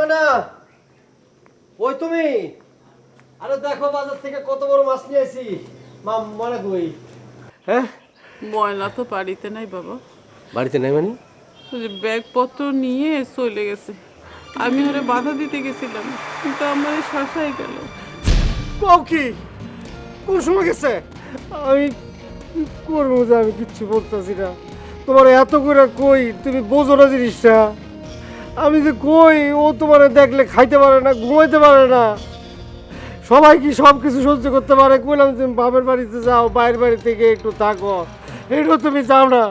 ময়না, ওই তুমি? আরে দেখো বাজার থেকে কত বড় মাছ নিয়ে আসি। মা ময়না কই? হ্যাঁ, ময়লা তো বাড়িতে নাই বাবা। বাড়িতে নাই মানে? ওই যে ব্যাগপত্র নিয়ে চলে গেছে। আমি ওরে বাধা দিতে গেছিলাম, কিন্তু আমার শাসাই গেল। কও কি? কোন সময় গেছে? আমি কি করবো যে, আমি কিচ্ছু বলতেছি না। তোমার এত করে কই, তুমি বোঝো না জিনিসটা। আমি যে কই, ও তোমার দেখলে খাইতে পারে না, ঘুমাইতে পারে না। সবাই কি সব কিছু সহ্য করতে পারে? কইলাম তুমি বাপের বাড়িতে যাও, বাইরের বাড়ি থেকে একটু থাকো, এটাও তুমি যাও না।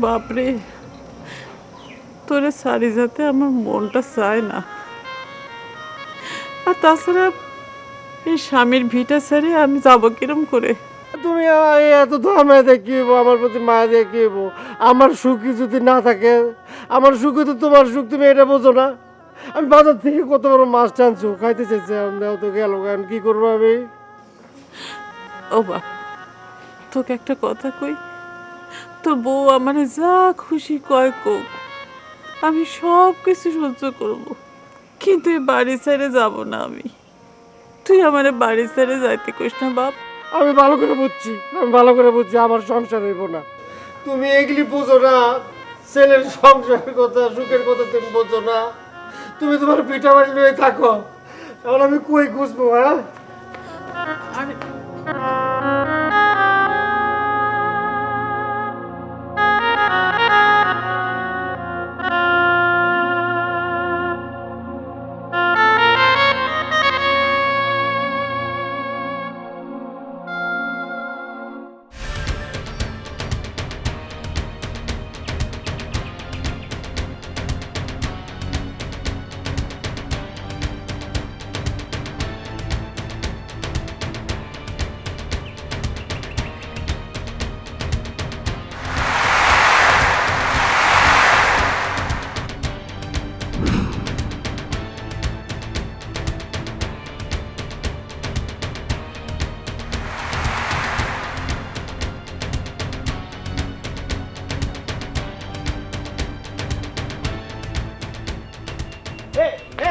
বাপরে, তোরে সারি যাতে আমার মনটা চায় না। আর তাছাড়া এই স্বামীর ভিটা ছেড়ে আমি যাবো কিরম করে? তুমি আমার এত ধর্মে কি হইবো? আমার প্রতি মায়া দিয়ে কি হইবো? আমার সুখী যদি না থাকে, আমার সুখী তো তোমার সুখ, তুমি এটা বোঝো না? আমি বাজার থেকে কত বড় মাছ টানছো, খাইতে চাইছিলাম, দেও তো গেল, এখন কি করবো আমি? ও বাপ, তোকে একটা কথা কই, তোর বউ আমারে যা খুশি কয় কোক, আমি সব কিছু সহ্য করব, কিন্তু এই বাড়ি ছেড়ে যাব না আমি। তুই আমারে বাড়ি ছেড়ে যাইতে কইস না বাপ। আমি ভালো করে বুঝছি, আমি ভালো করে বুঝছি আমার সংসার হইব না। তুমি এগুলি বোঝো না, ছেলের সংসারের কথা, সুখের কথা তুমি বোঝো না। তুমি তোমার পিঠা বাড়ি লয়ে থাকো, এখন আমি কই খুঁজবো? হ্যাঁ, আরে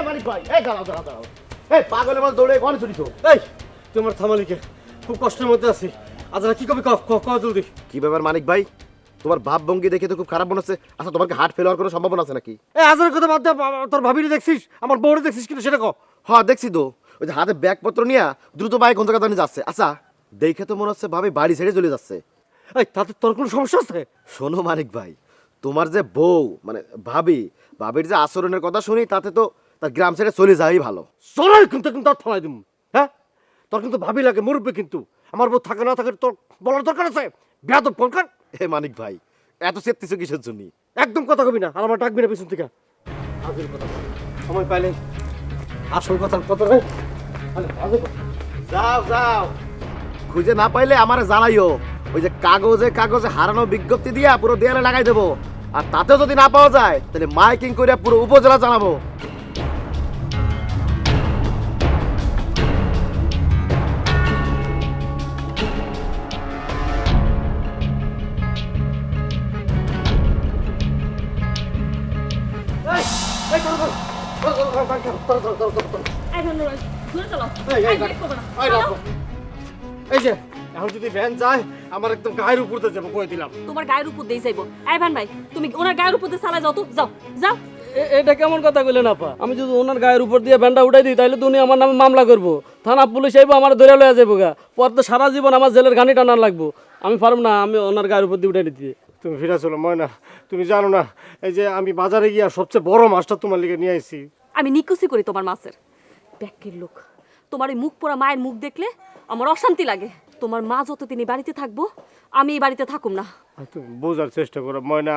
মানিক ভাই, এই দাঁড়াও দাঁড়াও দাঁড়াও, এই পাগলের মতো দৌড়ে ঘরে চলিত। এই তোমার থামালিকে খুব কষ্টের মধ্যে আছি। আচ্ছা কি কবি ক জলদি। কি ব্যাপার মানিক ভাই, তোমার ভাব ভঙ্গি দেখে তো খুব খারাপ মনে হচ্ছে। আচ্ছা তোমার কি হার্ট ফেল হওয়ার কোনো সম্ভাবনা আছে নাকি? এই আজের কথা বাদ দে, তোর ভাবিনি দেখছিস? আমার বউরে দেখছিস কিনা সেটা কও। হ্যাঁ দেখছি তো, ওই যে হাতে ব্যাগপত্র নিয়ে দ্রুত বাইক কোন জায়গা জানি যাচ্ছে। আচ্ছা দেখে তো মনে হচ্ছে ভাবি বাড়ি ছেড়ে চলে যাচ্ছে। এই তাতে তোর কোনো সমস্যা আছে? শোনো মানিক ভাই, তোমার যে বউ মানে ভাবির যে আচরণের কথা শুনি, তাতে তো তার গ্রাম ছেড়ে চলে যাওয়াই ভালো। চলাই কিন্তু কিন্তু আর থামাই দিম। হ্যাঁ, তোর কিন্তু ভাবি লাগে, মরবে কিন্তু। আমার বউ থাকে না থাকে তোর বলার দরকার আছে? বেয়াদব কোনকার। এ মানিক ভাই, এত চেপতেছো কিসের জন্য? একদম কথা কবি না, আর আমার ডাকবি না পিছন থেকে। আজের কথা বল। সময় পাইলে আসল কথার কথা নেই। যাও যাও, খুঁজে না পাইলে আমারে জানাইও। ওই যে কাগজে কাগজে হারানো বিজ্ঞপ্তি দিয়া পুরো দেয়ালে লাগাই দেবো। আর তাতেও যদি না পাওয়া যায়, তাহলে মাইকিং করে পুরো উপজেলা জানাবো। এই যে এখন যদি ভ্যান যায়, আমার একদম গায়ের উপর দিয়ে যাবো, কয়ে দিলাম। তোমার গায়ের উপর দিয়ে যাইবো। এই ভান ভাই, তুমি ওনার গায়ের উপর দিয়ে চালা যাও তো, যাও যাও। এটা কেমন কথা কইলেন আপা? আমি যদি ওনার গায়ের উপর দিয়ে ব্যান্ডা উঠাই দিই, তাহলে তো উনি আমার নামে মামলা করবো, থানা পুলিশ আইবো, আমার ধরে লয়ে যাবো গা। পর তো সারা জীবন আমার জেলের ঘানি টানার লাগবো। আমি পারব না আমি ওনার গায়ের উপর দিয়ে উঠাই দিতে। তুমি ফিরে চলো ময়না, তুমি জানো না এই যে আমি বাজারে গিয়া সবচেয়ে বড় মাছটা তোমার লিগে নিয়ে আইছি। আমি নিকুচি করি তোমার মাছের। ব্যাকের লোক, তোমার এই মুখ পোড়া মায়ের মুখ দেখলে আমার অশান্তি লাগে। তোমার মা যতদিন এই বাড়িতে থাকবো, আমি এই বাড়িতে থাকুম না। আর তুমি বোঝার চেষ্টা করো ময়না,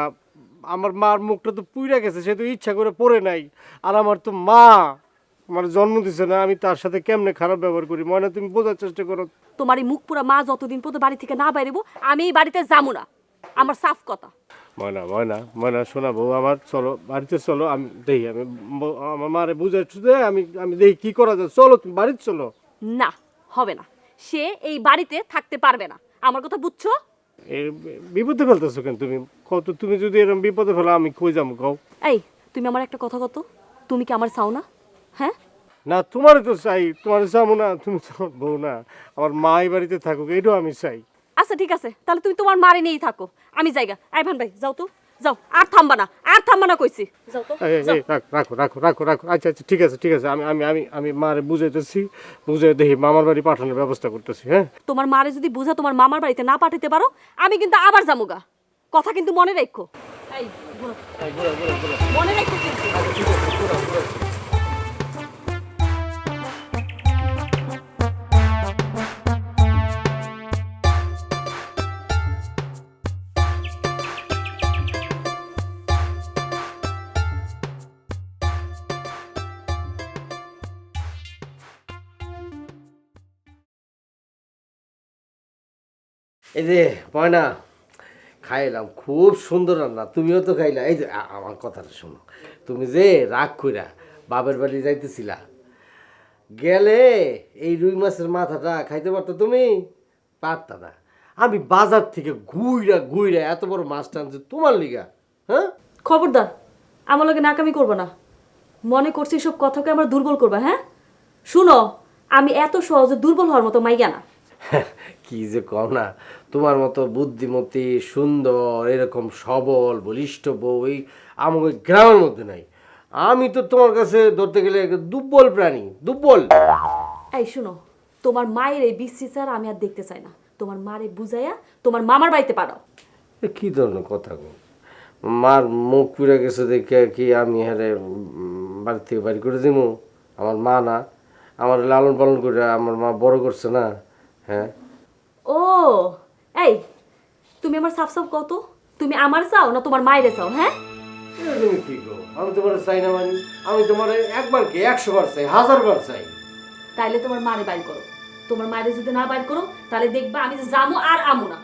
আমার মার মুখটা তো পুইরা গেছে, সে তো ইচ্ছা করে পড়ে নাই। আর আমার তো মা আমার জন্ম দিছে না, আমি তার সাথে কেমনে খারাপ ব্যবহার করি। ময়না তুমি বোঝার চেষ্টা করো। তোমার এই মুখ পোড়া মা যতদিন পর্যন্ত বাড়ি থেকে না বাইরেবো, আমি এই বাড়িতে যাবো না। আমার সাফ কথা। ময়না ময়না ময়না শোনাবো আমার, চলো বাড়িতে চলো। আমি দেখি, আমি আমার মারে বুঝাচ্ছি, আমি দেখি কি করা যায়। চলো তুমি বাড়িতে চলো। না, হবে না। সে এই বাড়িতে থাকতে পারবে না। আমার কথা বুঝছো? এই বিপদে ফেলতেছো কেন তুমি? কত তুমি যদি এরকম বিপদে ফেলো, আমি কই যাবো কও? এই, তুমি আমার একটা কথা কত। তুমি কি আমার চাও না? হ্যাঁ, না তোমারই তো চাই, তোমার যাবো না, তুমি তো আমার বউ না, আমার মা এই বাড়িতে থাকুক এটাও আমি চাই। আচ্ছা ঠিক আছে, তাহলে তুমি তোমার মারে নিয়েই থাকো, আমি যাইগা। আইভান ভাই যাও তো, যাও, আর থামবা না, আর থামবা না কইছি, যাও তো, এই, এই, যাও। এই, রাখো রাখো রাখো রাখো, আচ্ছা আচ্ছা ঠিক আছে ঠিক আছে, আমি আমি আমি আমি মারে বুঝাইতেছি, বুঝাই দেখি মামার বাড়ি পাঠানোর ব্যবস্থা করতেছি। হ্যাঁ তোমার মারে যদি বুঝা তোমার মামার বাড়িতে না পাঠাতে পারো, আমি কিন্তু আবার যামুগা। কথা কিন্তু মনে রাখো। এই, ঘোরো। মনে রাখো কিন্তু। এই যে ময়না, খাইলাম খুব সুন্দর রান্না, তুমিও তো খাইলা। এই যে আমার কথাটা শোনো, তুমি যে রাগ কইরা বাপের বাড়ি যাইতেছিলা, গেলে এই রুই মাছের মাথাটা খাইতে পারতো তুমি? পারতা না। আমি বাজার থেকে ঘুইরা ঘুইরা এত বড় মাছ টানছি তোমার লিগা। হ্যাঁ, খবরদার, আমার লগে নাকামি করবো না। মনে করছি সব কথাকে আমার দুর্বল করবা। হ্যাঁ, শুনো, আমি এত সহজে দুর্বল হওয়ার মতো মাইয়া না। কি যে কও না, তোমার মতো বুদ্ধিমতী সুন্দর এরকম সবল বলিষ্ঠ বউ এই আমাকে গ্রামের মধ্যে নাই। আমি তো তোমার কাছে ধরতে গেলে একটা দুর্বল প্রাণী, দুর্বল। এই শুনো, তোমার মায়ের এই বিশ্রীচার আমি আর দেখতে চাই না। তোমার মারে বুঝাইয়া তোমার মামার বাড়িতে পাঠাও। এ কি ধরনের কথা গো? মার মুখ পুড়ে গেছে দেখে কি আমি হারে বাড়ি থেকে বাড়ি করে দিব? আমার মা না, আমার লালন পালন করে আমার মা বড় করছে না? হ্যাঁ, ও, এই তুমি আমার সাফ সাফ কত, তুমি আমার চাও না তোমার মায়েরে চাও? হ্যাঁ, এটা তুমি কি গো? আমি তোমার চাই না মানে? আমি তোমার একবার কি 100 বার চাই, 1000 বার চাই। তাইলে তোমার মারে বাইর করো। তোমার মায়ের যদি না বাইর করো, তাহলে দেখবা আমি যে যামো আর আমো না।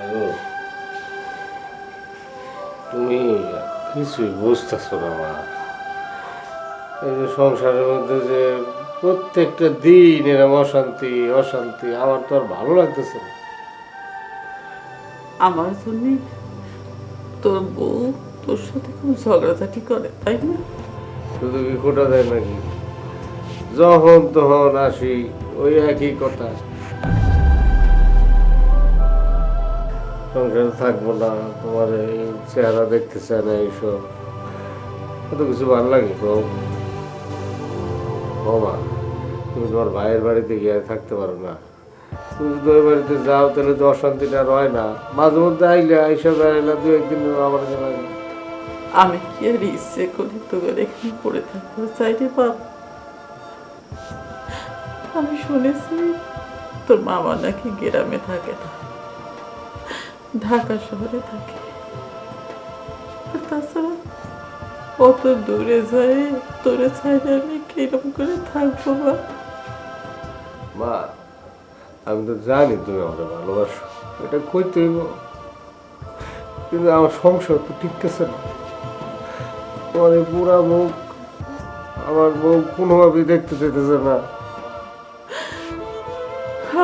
আগো, তুমি কিছুই বুঝতেছো না মা। এই যে সংসারের মধ্যে যে প্রত্যেকটা দিন এরকম অশান্তি অশান্তি, আমার তো আর ভালো লাগতেছে না। আমার জন্য তোর বউ তোর সাথে খুব ঝগড়াঝাটি করে, তাই না? শুধু কি খোটা দেয় নাকি? যখন তখন আসি ওই একই কথা, সংসারে থাকবো না, তোমার এই চেহারা দেখতে চায় না, এইসব এত কিছু ভালো লাগে গো? ও মা, তুমি তোমার ভাইয়ের বাড়িতে গিয়ে আর থাকতে পারো না? তুমি যদি ওই বাড়িতে যাও তাহলে তো অশান্তিটা রয় না। মাঝে মধ্যে আইলে আইসা বেড়াইলে 2-1 দিন আমার লাগে। আমি কি আর ইচ্ছে করি তোকে এখানে পড়ে থাকতে চাই রে বাপ? আমি শুনেছি তোর মামা নাকি গ্রামে থাকে না, ঢাকা শহরে থাকে। আর তাছাড়া কত দূরে যায়, তোরে চাইলে আমি কিরম করে থাকবো বা? মা, আমি তো জানি তুমি আমাকে ভালোবাসো, এটা কইতে হইব, কিন্তু আমার সংসার তো টিকতেছে না। তোমার এই পুরা মুখ আমার বউ কোনোভাবেই দেখতে চাইতেছে না।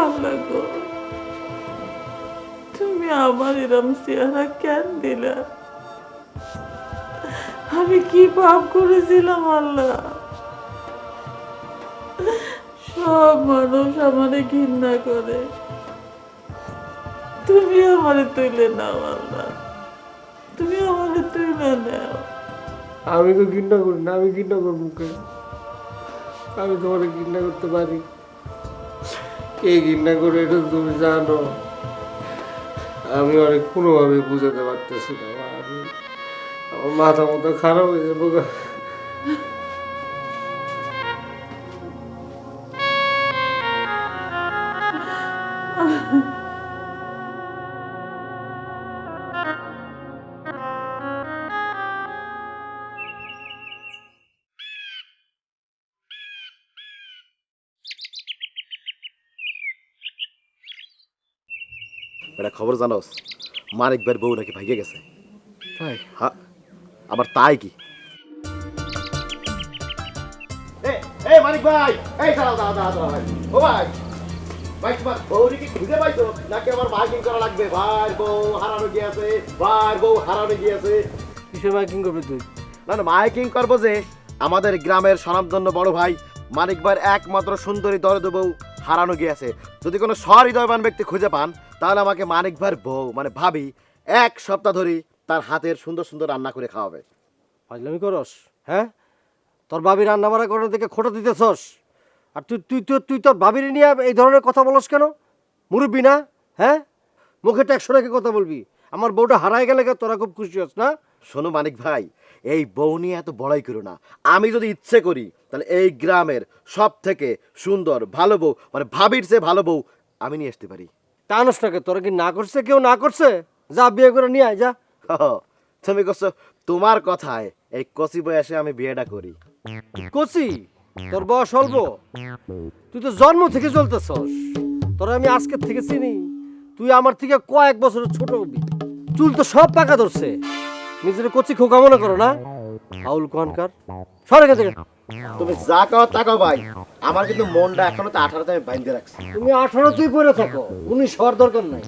আল্লাহ গো, তুমি আমার এরম চেহারা কেন দিলা? আমি কি পাপ করেছিলাম আল্লাহ? সব মানুষ আমারে ঘৃণা করে, তুমি আমারে তুলে নাও আল্লাহ, তুমি আমারে তুলে নাও। আমি তো ঘৃণা করি না, আমি ঘৃণা করবো কে? আমি তোমার ঘৃণা করতে পারি? কে ঘৃণা করে এটা তুমি জানো? আমি অনেক কোনোভাবে বুঝাতে পারতেছি না মা। আমার মাথা মতো খারাপ হয়ে যাবো গা। এটা খবর জানোস? মানিক ভাইয়ের বউ নাকি ভাইগে গেছে। তাই হ্যাঁ, আবার তাই কি? এই মানিক ভাই, এই দাঁড়াও দাঁড়াও দাঁড়াও দাঁড়াও ভাই। ও ভাই, ভাই তোমার বউরি কি খুঁজে পাইছো নাকি আমার মাইকিং করা লাগবে? ভাই বউ হারানো গিয়েছে, ভাই বউ হারানো গিয়েছে। কিসের মাইকিং করবি তুই? না না, মাইকিং করবো যে আমাদের গ্রামের স্বনামধন্য বড় ভাই মানিক ভাইয়ের একমাত্র সুন্দরী দরদ বউ হারানো গিয়েছে। যদি কোনো সহৃদয়বান ব্যক্তি খুঁজে পান তাহলে আমাকে মানিক ভাইয়ের বউ মানে ভাবি 1 সপ্তাহ ধরে তার হাতের সুন্দর সুন্দর রান্না করে খাওয়াবে। ফাজলামি করস? হ্যাঁ, তোর ভাবি রান্না বাড়া করার দিকে খোটা দিতেছস, আর তুই তুই তুই তুই তোর ভাবির নিয়ে এই ধরনের কথা বলস কেন? মুরব্বী না? হ্যাঁ, মুখে ট্যাক্স রেখে কথা বলবি। আমার বউটা হারায় গেলে তোরা খুব খুশি হস না? শোনো মানিক ভাই, এই বউ নিয়ে এত বড়াই করো না। আমি যদি ইচ্ছে করি তাহলে এই গ্রামের সব থেকে সুন্দর ভালো বউ মানে ভাবির চেয়ে ভালো বউ আমি নিয়ে আসতে পারি। তা আনুষ্ঠাকে তোরা কি না করছে? কেউ না করছে? যা বিয়ে করে নিয়ে আয় যা। তুমি করছো তোমার কথায় এই কচি বয়সে আমি বিয়েটা করি। কচি? তোর বয়স অল্প, তুই তো জন্ম থেকে চলতেছস। তোরা আমি আজকের থেকে চিনি, তুই আমার থেকে কয়েক বছরের ছোট হবি। চুল তো সব পাকা ধরছে, নিজের কচি খোকা মনে করো না? আউল কোহানকার, সরে গেছে। তুমি যা কাও তা কাও ভাই, আমার কিন্তু মনটা এখনো তো 18তে আমি বাইন্ধে রাখছি। তুমি 18 তুই পরে থাকো, 19 হওয়ার দরকার নাই।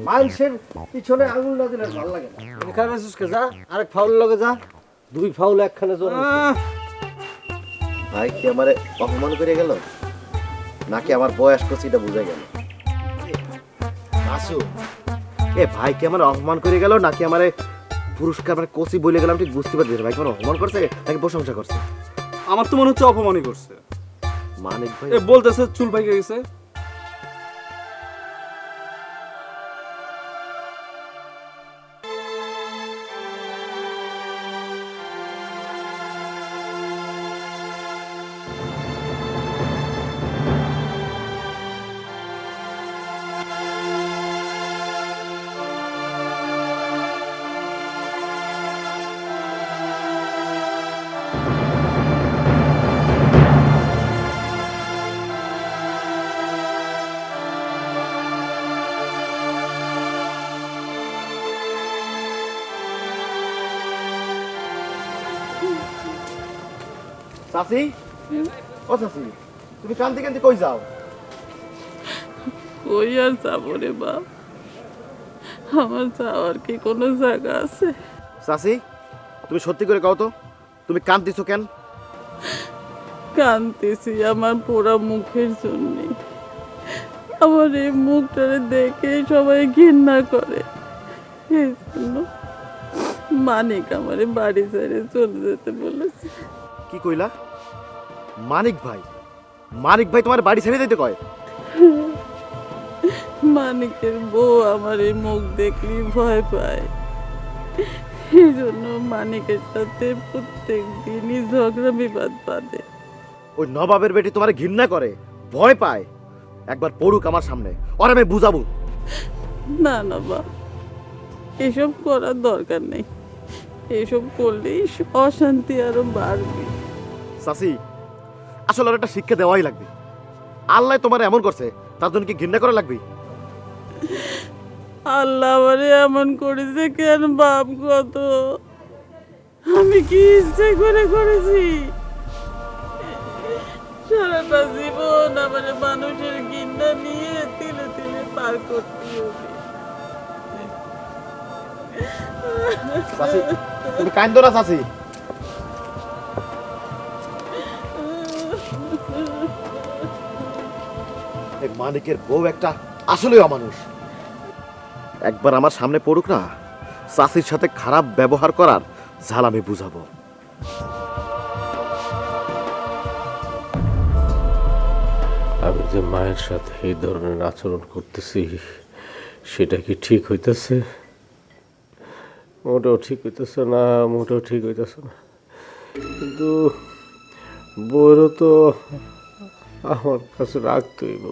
মানুষের পিছনে আঙুল না দিলে ভালো লাগে না। এখানে আসিস কে, যা আরেক ফাউল লগে যা, 2 ফাউল একখানে জোর। ভাই কি আমারে অপমান করে গেল নাকি আমার বয়স কচিটা বুঝে গেল? আসু, এ ভাই কি আমার অপমান করে গেল নাকি আমারে পুরস্কার মানে কচি বলে গেলাম ঠিক বুঝতে পারছি না। ভাই কি আমার অপমান করছে নাকি প্রশংসা করছে? আমার তো মনে হচ্ছে অপমানই করছে। মানিক ভাই এ বলতেছে চুল পাইকে গেছে। চাচি, ও চাচি, তুমি কান্দি কান্দি কই যাও? কই আর যাবো রে বাপ, আমার যাওয়ার কি কোনো জায়গা আছে? চাচি, তুমি সত্যি করে কও তো তুমি কান্দিছো কেন? কাঁদতেছি আমার পোড়া মুখের জন্যে। আমার এই মুখটারে দেখে সবাই ঘৃণা করে, এই জন্য মানিক আমারে বাড়ি ছেড়ে চলে যেতে বলেছে। কি কইলা? মানিক ভাই? মানিক ভাই তোমার বাড়ি ছেড়ে দিতে কয়? মানিকের বউ আমার এই মুখ দেখলি ভয় পায়, এই জন্য মানিকের সাথে প্রত্যেক দিনই ঝগড়া বিবাদ বাঁধে। ওই নবাবের বেটি তোমার ঘৃণা করে, ভয় পায়? একবার পড়ুক আমার সামনে, ওর আমি বুঝাবো। না না বা, এসব করার দরকার নেই, এসব করলেই অশান্তি আরো বাড়বে। চাচি, আসলে ওর একটা শিক্ষা দেওয়াই লাগবে। আল্লাহ তোমার এমন করছে, তার জন্য কি ঘৃণা করা লাগবে? আল্লাহ আমারে এমন করেছে কেন বাপ? কত আমি কি ইচ্ছে করে করেছি? সারাটা জীবন আমার মানুষের ঘৃণা নিয়ে তিলে তিলে পার করতে হবে। চাচি, তুমি কান্দো না চাচি। এই মানিকের বউ একটা আসলেই অমানুষ। একবার আমার সামনে পড়ুক না, চাচির সাথে খারাপ ব্যবহার করার ঝাল আমি বুঝাবো। আমি যে মায়ের সাথে এই ধরনের আচরণ করতেছি সেটা কি ঠিক হইতেছে? মোটেও ঠিক হইতেছে না, মোটেও ঠিক হইতেছে না। কিন্তু বউরও তো আমার কাছে রাখতে হইব।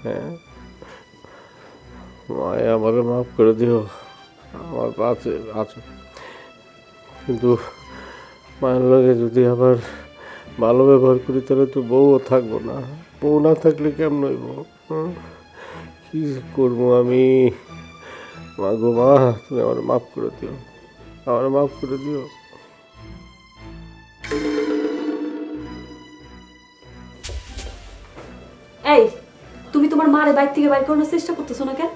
হ্যাঁ, মায়ে আমাকে মাফ করে দিও, আমার বাঁচে আছে। কিন্তু মায়ের লগে যদি আবার ভালো ব্যবহার করি তাহলে তো বউও থাকবো না। বউ না থাকলে কেমন হইব? কি করবো আমি? মা গো মা, তুমি আমার মাফ করে দিও, আমার মাফ করে দিও। এই তুমি তোমার মারে বাইর থেকে বাইর করানোর চেষ্টা করতেছো না কেন?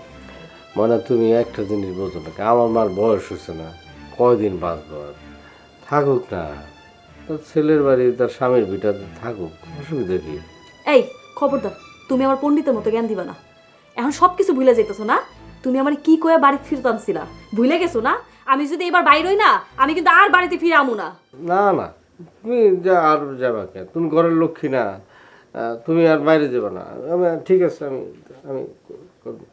মানে তুমি একটা জিনিস বোঝো না, আমার মার বয়স হচ্ছে না, কয়দিন বাঁচবো আর, থাকুক না, তার ছেলের বাড়ি তার স্বামীর ভিটাতে থাকুক, অসুবিধা কি? এই খবরদার, তুমি আমার পণ্ডিতের মতো জ্ঞান দিবা না। এখন সব কিছু ভুলে যাইতেছো না? তুমি আমার কি কয়ে বাড়িতে ফিরতে আনছিলা, ভুলে গেছো না? আমি যদি এবার বাইর হই না, আমি কিন্তু আর বাড়িতে ফিরে আমু না। না না, তুমি যা আর যাবা কেন, তুমি ঘরের লক্ষ্মী না, তুমি আর বাইরে যাবে না। আমি ঠিক আছে, আমি আমি করবো।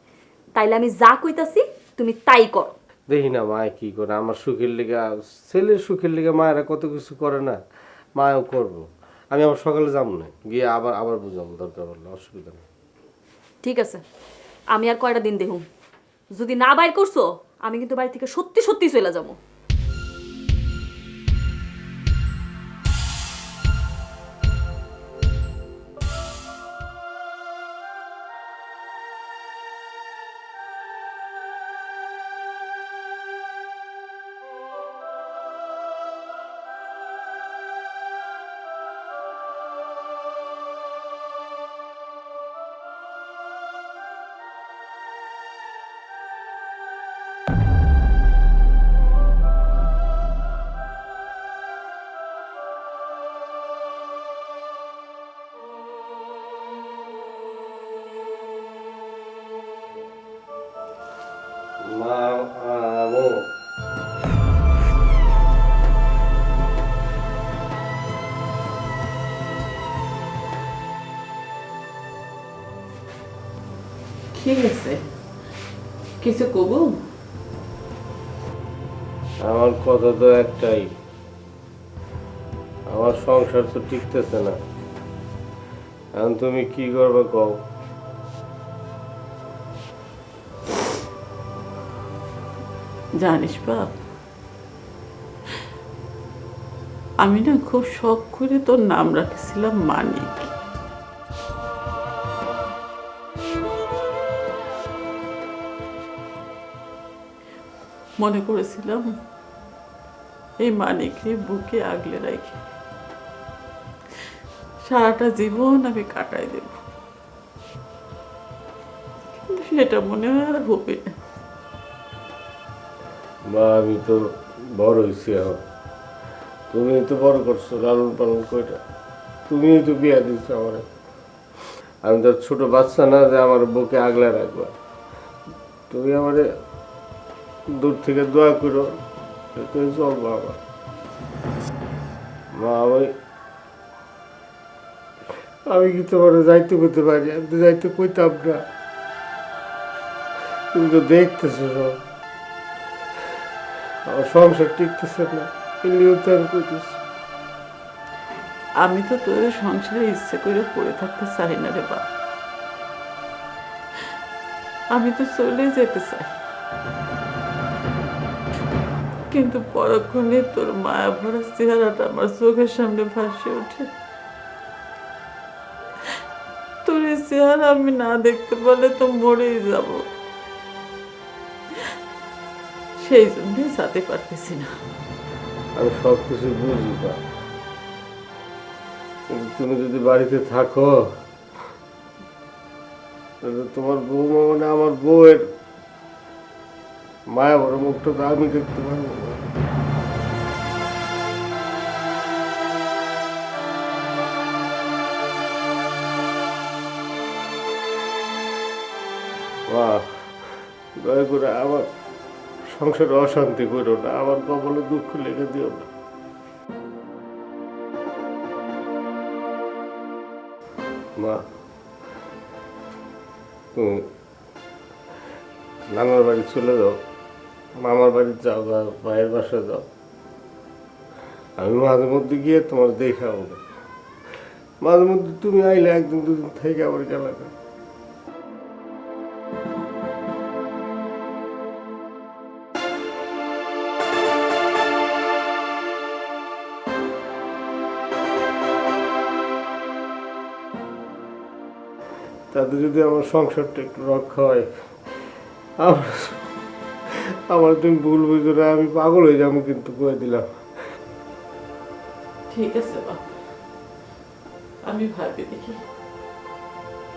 তাইলে আমি যা কইতাছি তুমি তাই করো। দেখি না মায় কি করে, আমার সুখের লিগে, ছেলের সুখের লিগে মায়েরা কত কিছু করে না, মায়ও করবো। আমি আবার সকালে যাবো না, গিয়ে আবার আবার বুঝাবো, দরকার হলে, অসুবিধা নেই। ঠিক আছে, আমি আর কয়টা দিন দেখুন, যদি না বাইর করছো আমি কিন্তু বাড়ি থেকে সত্যি সত্যি চলে যাবো। মা আমো, কি হয়েছে? কিছু কব? আমার কথা তো একটাই, আমার সংসার তো টিকতেছে না, এখন তুমি কি করবে কও? জানিস বাপ, আমি না খুব শখ করে তোর নাম রাখছিলাম মানিক। মনে করেছিলাম এই মানিককে বুকে আগলে রাখি সারাটা জীবন আমি কাটাই দেব, কিন্তু সেটা মনে হয় আর হবে না। মা আমি তো বড় হয়েছি এখন, তুমি তো বড় করছো, লালন পালন করে, তুমি তো বিয়া দিচ্ছ আমার, আমি তো ছোট বাচ্চা না যে আমার বুকে আগলে রাখবা। তুমি আমারে দূর থেকে দোয়া করো, তুমি চলবো আমার। মা আমি কি তোমার যাইতে করতে পারি? আমি তো যাইতে কইতাম না, তুমি তো দেখতেছো সব, আমার সংসার টিকতেছে না, এলিও তো আমি কইতেছি। আমি তো তোর সংসারে ইচ্ছে করে পড়ে থাকতে চাই না রে বাপ, আমি তো চলে যেতে চাই, কিন্তু পরক্ষণে তোর মায়া ভরা চেহারাটা আমার চোখের সামনে ভাসে ওঠে। তোর এই চেহারা আমি না দেখতে পারলে তো মরেই যাব, সেই জন্যই যেতে পারতেছি না। আমি সব কিছু বুঝি না, কিন্তু তুমি যদি বাড়িতে থাকো তাহলে তোমার বৌমা মানে আমার বউয়ের মায়া বড় মুখটা তো আমি দেখতে পারবো না। মা দয়া করে আমার সংসারে অশান্তি করো না, আমার কপালে দুঃখ লেগে দিও না। মা তুমি নানার বাড়ি চলে যাও, মামার বাড়ি যাও বা ভাইয়ের বাসায় যাও, আমি মাঝে মধ্যে গিয়ে তোমার দেখা হবে, মাঝে মধ্যে তুমি আইলে একদিন দুদিন থেকে আবার গেলে না। তাতে যদি আমার সংসারটা একটু রক্ষা হয়, আমার আমার তুমি ভুল বুঝো না, আমি পাগল হয়ে যাবো কিন্তু কয়ে দিলাম। ঠিক আছে বাপ, আমি ভাবি দেখি।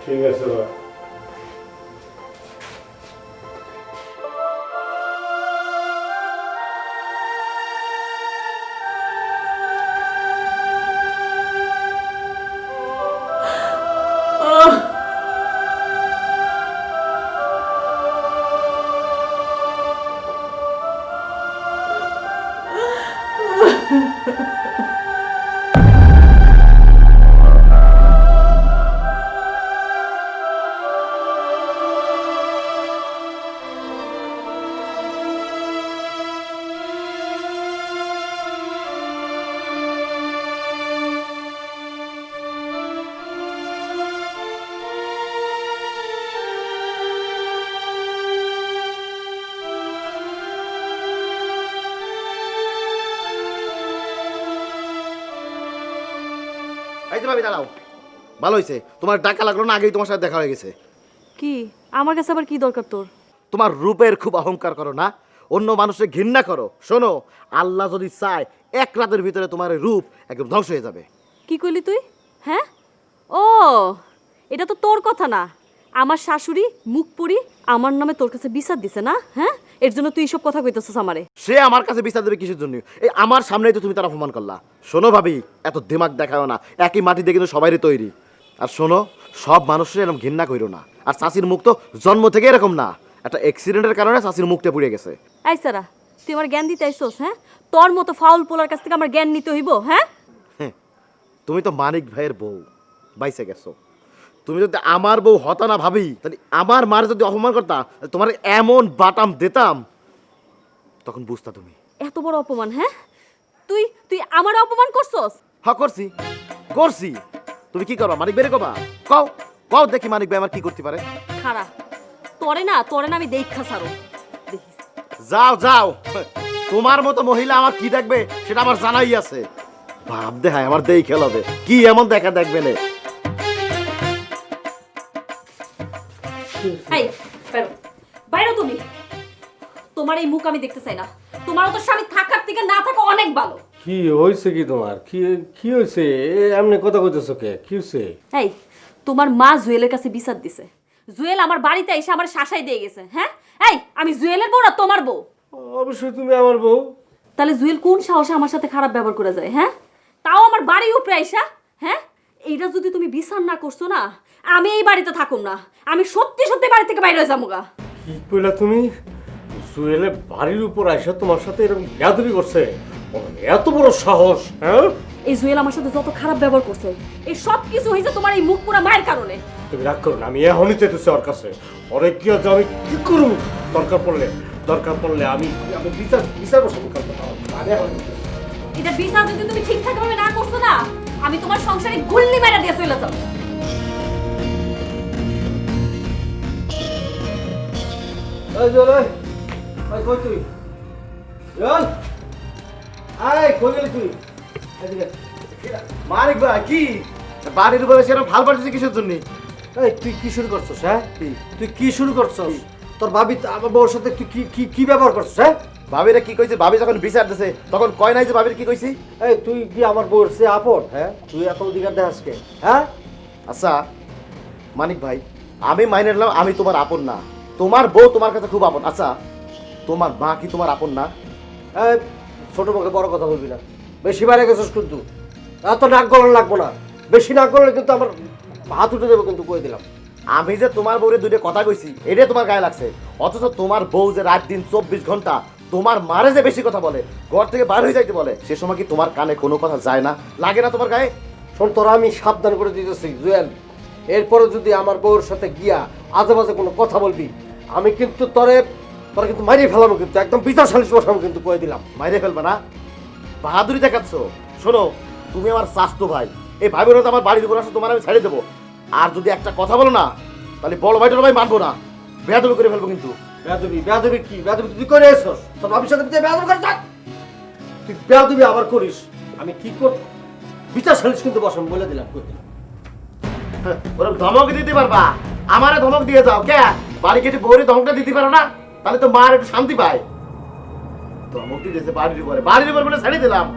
ঠিক আছে মা। এই যে ভাবি দাঁড়াও, ভালো হয়েছে তোমার ডাকা লাগলো না, আগেই তোমার সাথে দেখা হয়ে গেছে। কি আমার কাছে আবার কি দরকার তোর? তোমার রূপের খুব অহংকার করো না, অন্য মানুষের ঘৃণা করো। শোনো, আল্লাহ যদি চায় এক রাতের ভিতরে তোমার এই রূপ একদম ধ্বংস হয়ে যাবে। কি কইলি তুই? হ্যাঁ, ও এটা তো তোর কথা না। আমার শাশুড়ি মুখ পুরি আমার নামে তোর কাছে বিচার দিছে না? হ্যাঁ, এর জন্য তুই এইসব কথা কইতেছিস আমারে? সে আমার কাছে বিচার দেবে কিসের জন্য? এই আমার সামনেই তো তুমি তার অপমান করলা। শোনো ভাবি, এত দিমাগ দেখাও না, একই মাটি দিয়ে কিন্তু সবারই তৈরি। আর শোনো, সব মানুষের এরকম ঘৃণা করো না। আর চাষির মুখ তো জন্ম থেকে এরকম না, একটা অ্যাক্সিডেন্টের কারণে চাষির মুখটা পুড়ে গেছে। এই সারা, তুই আমার জ্ঞান দিতে আইসোস? হ্যাঁ, তোর মতো ফাউল পোলার কাছ থেকে আমার জ্ঞান নিতে হইব? হ্যাঁ, তুমি তো মানিক ভাইয়ের বউ, বাইসে গেছো। তুমি যদি আমার বউ হতা না ভাবি, তাহলে আমার মার যদি অপমান করতা, তোমার এমন বাটাম দিতাম, তখন বুঝতা তুমি। এত বড় অপমান? হ্যাঁ, তুই তুই আমার অপমান করছস? হ্যাঁ করছি, করছি। তুমি কি করবা? মানিক বেরে কবা? কও, কও দেখি মানিক ভাই আমার কি করতে পারে। খারা, তোরে না আমি দেখা ছাড়ো। দেখিস যাও যাও, তোমার মতো মহিলা আমার কি দেখবে সেটা আমার জানাই আছে। ভাব দেখায় আমার দেই খেলাবে, কি এমন দেখা দেখবে না। এই বাইরো, বাইরো তুমি। তোমার এই মুখ আমি দেখতে চাই না। তোমার তো স্বামী থাকার থেকে না থাকা অনেক ভালো। কি হয়েছে কি তোমার? কি কি হয়েছে? এমনি কথা কইতেছো কে? কি হয়েছে? এই তোমার মা জুয়েলের কাছে বিচার দিছে। জুয়েল আমার বাড়িতে এসে আমার শাসাই দিয়ে গেছে। হ্যাঁ, এই আমি জুয়েলের বউ না তোমার বউ? অবশ্যই তুমি আমার বউ। তাহলে জুয়েল কোন সাহসে আমার সাথে খারাপ ব্যবহার করে যায়? হ্যাঁ, তাও আমার বাড়ি উপরে আইসা। হ্যাঁ, এইটা যদি তুমি বিচার না করছো না, আমি এই বাড়িতে থাকুম না। আমি সত্যি সত্যি বাড়ি থেকে বাইরে যাবো গা। কি কইলা তুমি? জুয়েলে বাড়ির উপর আইসা তোমার সাথে এরকম বেয়াদবি করছে? এত বড় সাহস? হ্যাঁ, এই জুয়েল আমার সাথে যত খারাপ ব্যবহার করছে, এই সব কিছু হয়েছে তোমার এই মুখ পুরা মায়ের কারণে। তুমি রাগ করো না, আমি এখনই যেতেছি ওর কাছে। ওরে কি আছে আমি কি করব? দরকার পড়লে আমি আমি বিচার বিচার বসাবো কালকে। এটা বিচার যদি তুমি ঠিকঠাক ভাবে না করছো না, আমি তোমার সংসারে গুল্লি মেরে দিয়ে চলে যাবো। এই জল, এই কই তুই? জল, আয় কই গেলি তুই? এদিকে। মানিক ভাই কি বাড়ির উপরে সেরকম ভাল পাঠিয়েছে কিসের জন্য? এই তুই কি শুরু করছস? হ্যাঁ, তুই কি শুরু করছস? তোর ভাবি আমার বউর সাথে তুই কি কি কি ব্যবহার করছস? হ্যাঁ, ভাবিরা কি কইছে? ভাবি যখন বিচার দিছে তখন কয় নাই যে ভাবির কি কইছি? এই তুই কি আমার বউর সে আপন? হ্যাঁ, তুই এত অধিকার দেখাস কে? হ্যাঁ, আচ্ছা মানিক ভাই, আমি মাইনে নিলাম আমি তোমার আপন না, তোমার বউ তোমার কাছে খুব আপন। আচ্ছা তোমার মা কি তোমার আপন না? এই ছোট মুখে বড় কথা বলবি না, বেশি বাইরে গেছিস কিন্তু। এত নাক গলন লাগবো না, বেশি নাক গললে কিন্তু আমার হাত উঠে যাবে কিন্তু, কই দিলাম। আমি যে তোমার বউরে দুইটা কথা কইছি এটাই তোমার গায়ে লাগছে, অথচ তোমার বউ যে রাত দিন 24 ঘন্টা তোমার মারে যে বেশি কথা বলে, ঘর থেকে বার হয়ে যাইতে বলে, সে সময় কি তোমার কানে কোনো কথা যায় না? লাগে না তোমার গায়ে? শোন, তোরা আমি সাবধান করে দিতেছি জুয়েল, এরপরে যদি আমার বউর সাথে গিয়া আজে বাজে কোনো কথা বলবি, আমি কিন্তু তোরা কিন্তু মারিয়ে ফেলাবো, কিন্তু একদম বিচার সালিশ বসাবো কিন্তু, কয়ে দিলাম। মাইরে ফেলবে না? বাহাদুরি দেখাচ্ছ? শোনো, তুমি আমার স্বাস্থ্য ভাই, এই ভাই বোন আমার বাড়ির উপর আসো, তোমার আমি ছেড়ে দেবো। আর যদি একটা কথা বলো না, তাহলে বড় ভাই ভাই মানবো না, বেয়াদবি করে ফেলবো কিন্তু। বেয়াদবি কি? বেয়াদবি তুই করে এসছ, তোর ভাবির সাথে বেয়াদবি করে থাক। তুই বেয়াদবি আবার করিস, আমি কি করব? বিচার সালিশ কিন্তু বসাবো বলে দিলাম, কই দিলাম। ওরা ধমক দিতে পারবা, আমারে ধমক দিয়ে যাও কে? বাড়ি কেটে বউরে ধমকটা দিতে পারো না? তাহলে তো মার একটু শান্তি পায়। ধমকটি দিয়েছে বাড়ির উপর বলে ছাড়িয়ে দিলাম।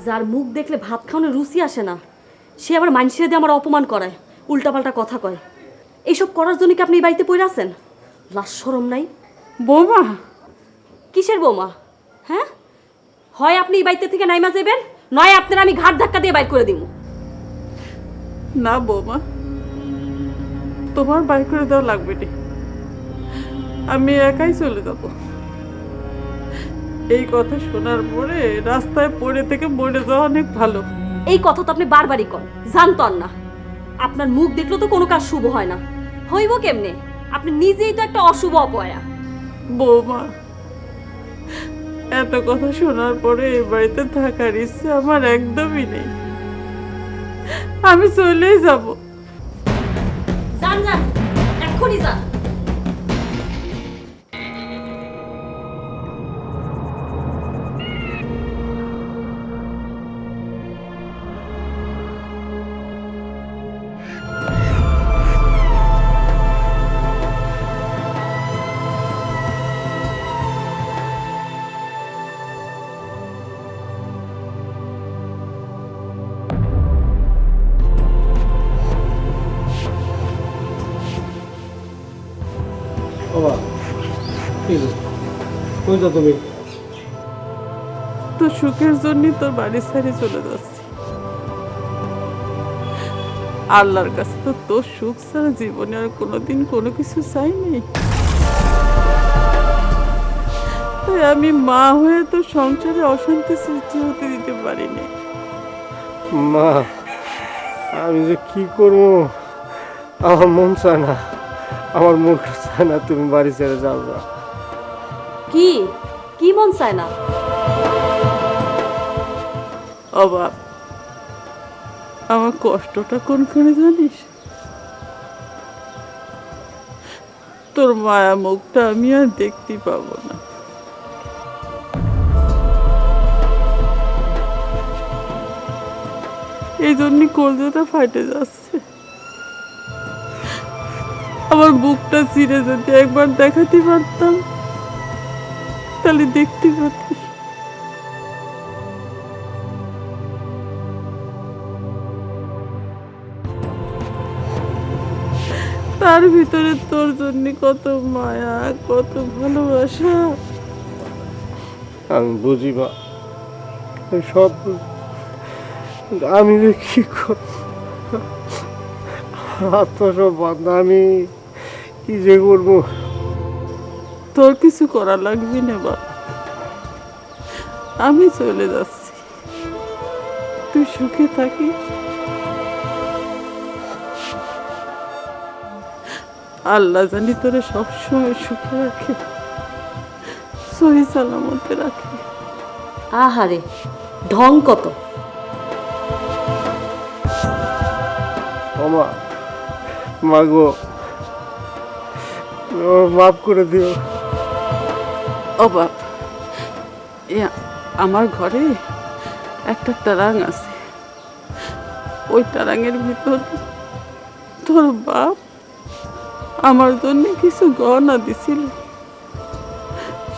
যার মুখ দেখলে ভাত খাওয়ানোর রুচি আসে না, সে আবার মানুষের দিয়ে আমার অপমান করায়, উল্টাপাল্টা কথা কয়। এইসব করার জন্য কি আপনি এই বাড়িতে পড়ে আছেন? লাজ শরম নাই? বৌমা, কিসের বৌমা? হ্যাঁ, হয় আপনি এই বাড়িতে থেকে নাইমা যাবেন, নয় আপনার আমি ঘাট ধাক্কা দিয়ে বাইর করে দিব। না বৌমা, তোমার বাইর করে দেওয়া লাগবে না, আমি একাই চলে যাব। এই কথা শোনার পরে রাস্তায় পড়ে থেকে মরে যাওয়া অনেক ভালো। এই কথা তো আপনি বারবারই কন, জানতো আর না। আপনার মুখ দেখলে তো কোনো কাজ শুভ হয় না, হইব কেমনে? আপনি নিজেই তো একটা অশুভ অপয়া। বৌমা, এত কথা শোনার পরে এই বাড়িতে থাকার ইচ্ছে আমার একদমই নেই, আমি চলেই যাব। যান যান, এক্ষুনি যান। বাবা, কি হলো? কই যাও তুমি? তোর সুখের জন্যই তোর বাড়ি ছেড়ে চলে যাচ্ছি। আল্লাহর কাছে তো তোর সুখ ছাড়া জীবনে আর কোনোদিন কোনো কিছু চাইনি। তাই আমি মা হয়ে তোর সংসারে অশান্তি সৃষ্টি হতে দিতে পারিনি। মা, আমি যে কি করবো, আমার মন চায় না, আমার মন চায় না তুমি বাড়ি ছেড়ে যাও না। কি কি মন চায় না? অবাক, আমার কষ্টটা কোনখানে জানিস? তোর মায়া মুখটা আমি আর দেখতে পাবো না। এই জন্যই কলজাটা ফাটে যাচ্ছে। আমার বুকটা চিরে যদি একবার দেখাতে পারতাম, তাহলে দেখতে পারতি। তার ভিতরে তোর জন্য কত মায়া, কত ভালোবাসা। আমি বুঝি মা, আমি সব বুঝি। আমি যে কি আত্মসব বান্ধা, আমি কি যে করবো? তোর কিছু করা লাগবে না বাবা, আমি চলে যাচ্ছি, তুই সুখে থাকিস। আল্লাহ জানি তোরে সবসময় সুখে রাখে, সহি সালামতে রাখে। আহারে, ঢং কত! মামা, মাগো, মাফ করে দিও। ও বাপ, আমার ঘরে একটা টারাং আছে, ওই টারাঙের ভিতর তোর বাপ আমার জন্য কিছু গহনা দিছিল,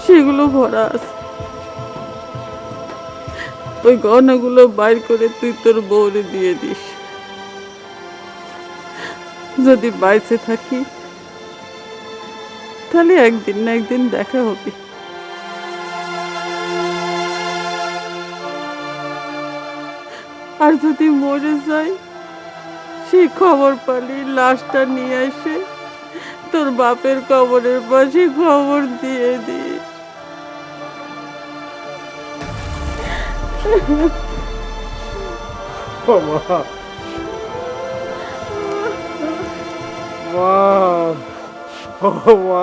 সেগুলো ভরা আছে। ওই গহনাগুলো বাইর করে তুই তোর বউরে দিয়ে দিস। যদি বাইচে থাকি তাহলে একদিন না একদিন দেখা হবে। আর যদি মরে যাই, সেই খবর পালি লাশটা নিয়ে এসে তোর বাপের কবরের পাশে খবর দিয়ে দিস। মা, মা, ও মা।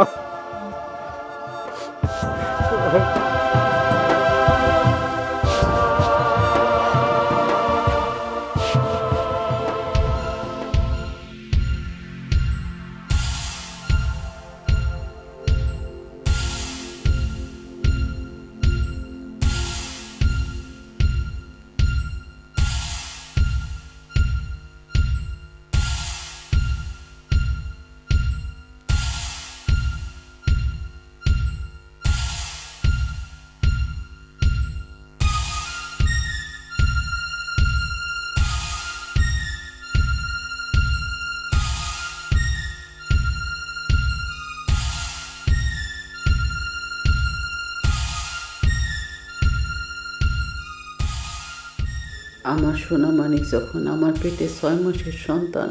আমার সোনা মানিক যখন আমার পেটে 6 মাসের সন্তান,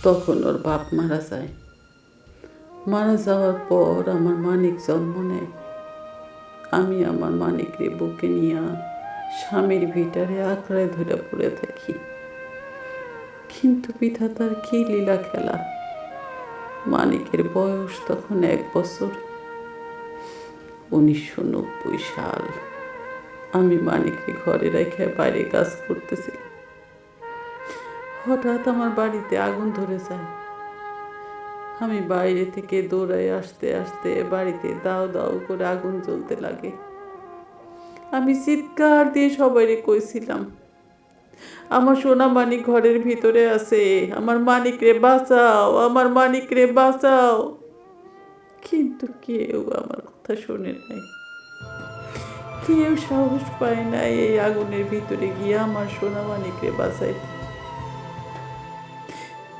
তখন ওর বাপ মারা যায়। মারা যাওয়ার পর আমার মানিক জন্ম নেয়। আমি আমার মানিকরে বুকে নিয়ে স্বামীর ভিটারে আঁকড়ায় ধরে পড়ে থাকি। কিন্তু বিধাতার কি লীলা খেলা, মানিকের বয়স তখন 1 বছর। 1990 সাল। আমি মানিককে ঘরে রেখে বাইরে কাজ করতেছি। হঠাৎ আমার বাড়িতে আগুন ধরে যায়। আমি বাইরে থেকে দৌড়ায় আসতে আসতে বাড়িতে দাও দাও করে আগুন জ্বলতে লাগে। আমি চিৎকার দিয়ে সবাইকে কইছিলাম, আমার সোনা মানিক ঘরের ভিতরে আছে, আমার মানিক রে বাঁচাও, আমার মানিক রে বাঁচাও। কিন্তু কেউ আমার কথা শোনে নাই, কেউ সাহস পায় নাই এই আগুনের ভিতরে গিয়ে আমার সোনা মানিকরে বাঁচাইতে।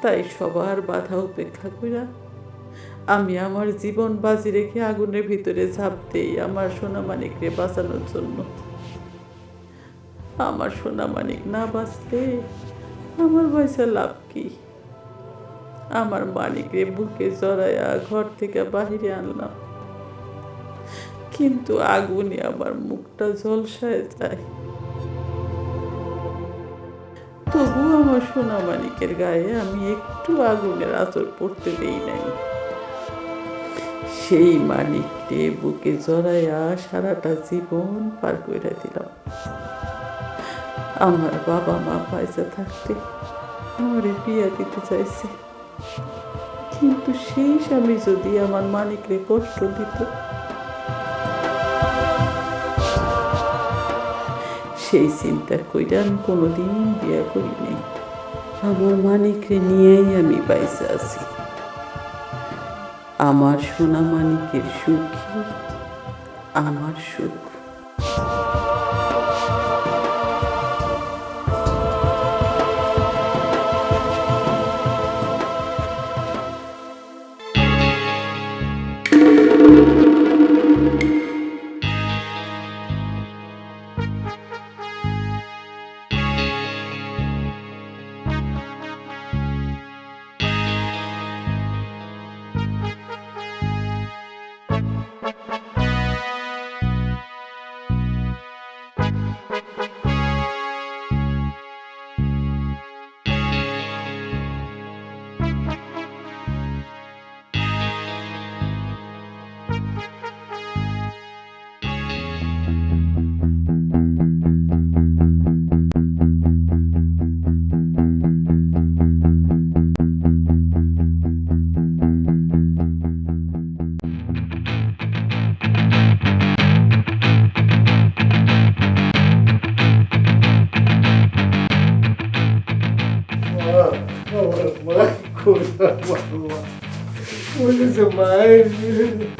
তাই সবার বাধা উপেক্ষা কইরা আমি আমার জীবন বাজি রেখে আগুনের ভিতরে ঝাঁপ দেই আমার সোনা মানিকরে বাঁচানোর জন্য। আমার সোনা মানিক না বাঁচলে আমার পয়সা লাভ কি? আমার মানিকরে বুকে জড়াইয়া ঘর থেকে বাহিরে আনলাম, কিন্তু আগুনে আমার মুখটা ঝলসায় যায়। তবু আমার সোনা মানিকের গায়ে আমি একটু আগুনের আঁচড় পড়তে দেই নাই। সেই মানিককে বুকে জড়াইয়া সারাটা জীবন পার করে দিলাম। আমার বাবা মা পয়সা থাকতে আমার বিয়ে দিতে চাইছে, কিন্তু সেই স্বামী যদি আমার মানিকরে কষ্ট দিত, সেই চিন্তা কইরা আমি কোনোদিন বিয়ে করি নাই। আমার মানিকরে নিয়েই আমি বাইসে আছি। আমার সোনা মানিকের সুখী আমার সুখ।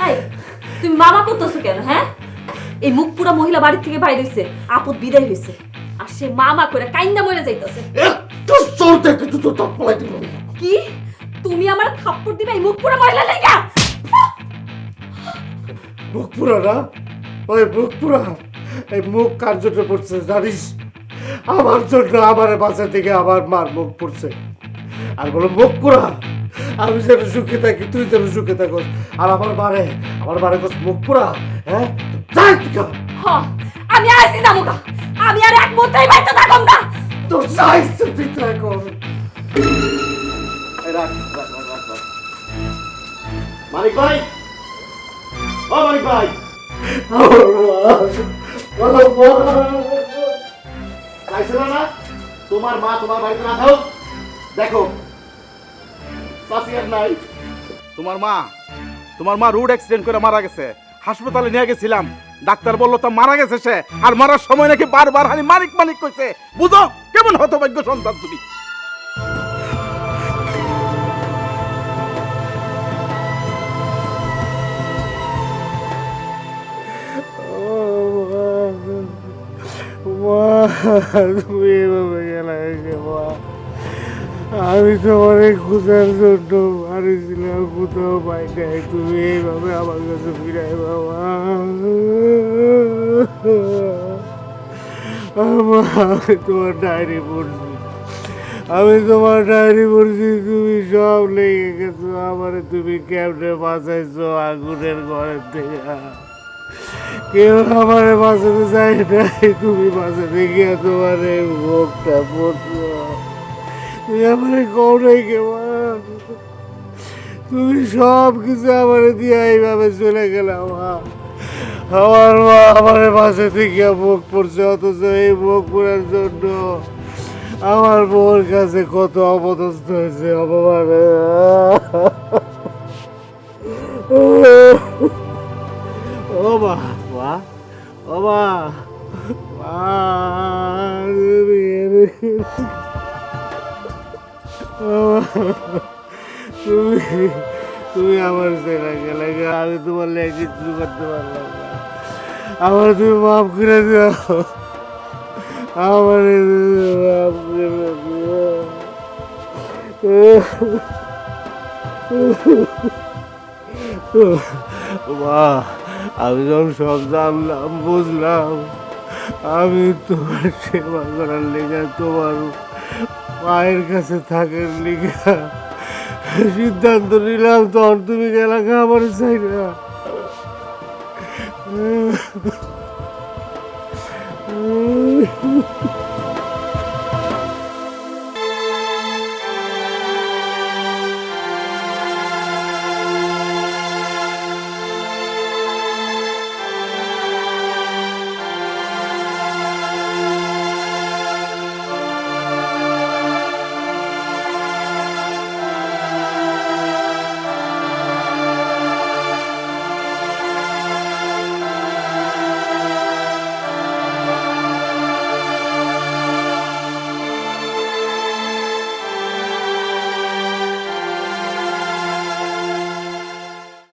এই, তুমি মামা করতেছো কেন? হ্যাঁ, এই মুখ পুরা মহিলা বাড়ি থেকে বাইরে হইছে, আপদ বিদায় হইছে, আর সে মামা করে কাইন্দা মরে যাইতেছে। কি তুমি আমার থাপ্পড় দিবে এই মুখ পুরা মহিলা লাগা? মুখ পুরা না, ওই মুখ পুরা, এই মুখ কার জন্য পড়ছে জানিস? আমার জন্য, আমার বাসা থেকে আমার মার মুখ পড়ছে। আর বলো মুখ পুরা, আমি যেন সুখে থাকি, তুই যেন সুখে থাকস, আর আমার বারে কস মুখ পুরা। হ্যাঁ, যাই তুই, আমি আসি যাবো গা, আমি আর এক মুহূর্তেই বাইতে থাকব না। তোর চাইছ তুই থাক। মানিক ভাই, ও মানিক ভাই, চাইছিল না তোমার মা তোমার বাড়িতে না থাক? দেখো চাষি আর নাই। তোমার মা রোড অ্যাক্সিডেন্ট করে মারা গেছে। হাসপাতালে নিয়ে গেছিলাম, ডাক্তার বললো তা মারা গেছে সে, আর মারার সময় নাকি বারবার হানি মানিক মানিক কইছে। বুঝো কেমন হতভাগ্য সন্তান তুমি। তুমি এভাবে গেলে মা, আমি তো অনেক খোঁজার জন্য মারিছিলাম, কোথাও পাই নাই, তুমি এইভাবে আমার কাছে ফিরাই বাবা। আমি তোমার ডায়েরি পড়ছি, আমি তোমার ডায়েরি পড়ছি, তুমি সব লেগে গেছো আমার, তুমি কেমনে বাঁচাইছো আগুনের ঘরের থেকে। কেউ আমার বাঁচাতে চাই নাই, তুমি বাঁচাতে গিয়ে তোমার এই মুখটা পড়ছো। তুমি আমার কও নাই কেমন, তুমি সব কিছু আমার দিয়ে এইভাবে চলে গেলাম। আমার মা আমার বাসা থেকে মুখ পড়ছে, অথচ এই মুখ পড়ার জন্য আমার বউর কাছে কত অপদস্থ হয়েছে, অপমান। ও মা, মা, ও মা, মা, তুমি তুমি আমার ছেলে গেলে, আমি তোমার লেগে কিছু করতে পারলাম না, আমার তুমি মাফ করে দিও, আমার মাফ করে দিও। মা, আমি যখন সব জানলাম বুঝলাম, আমি তোমার সেবা করার লেগে, তোমার মায়ের কাছে থাকার লেগে সিদ্ধান্ত নিলাম, তখন তুমি গেলা আমার চাই না।